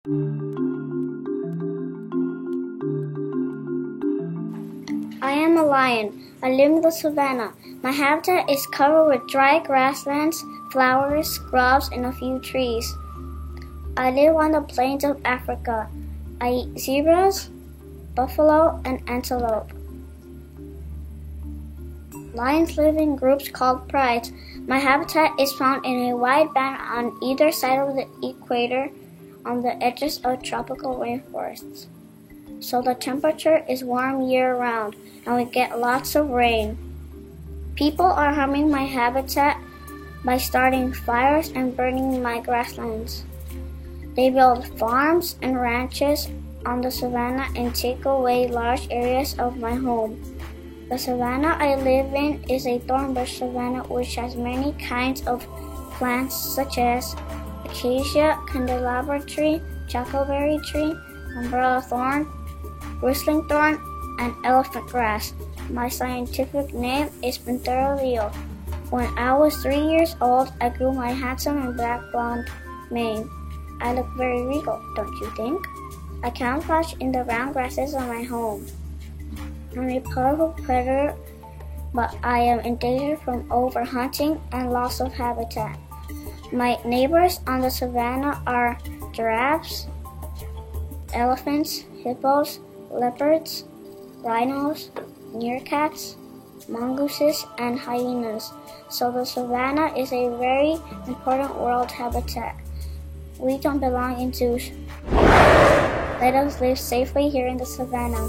I am a lion. I live in the savannah. My habitat is covered with dry grasslands, flowers, scrubs, and a few trees. I live on the plains of Africa. I eat zebras, buffalo, and antelope. Lions live in groups called prides. My habitat is found in a wide band on either side of the equator on the edges of tropical rainforests. So the temperature is warm year-round and we get lots of rain. People are harming my habitat by starting fires and burning my grasslands. They build farms and ranches on the savannah and take away large areas of my home. The savannah I live in is a thornbush savannah which has many kinds of plants such as acacia, candelabra tree, chocolberry tree, umbrella thorn, whistling thorn, and elephant grass. My scientific name is Panthera leo. When I was 3 years old, I grew my handsome and black blonde mane. I look very regal, don't you think? I camouflage in the brown grasses of my home. I'm a powerful predator, but I am endangered from overhunting and loss of habitat. My neighbors on the savannah are giraffes, elephants, hippos, leopards, rhinos, meerkats, mongooses, and hyenas. So the savannah is a very important world habitat. We don't belong in zoos. Let us live safely here in the savannah.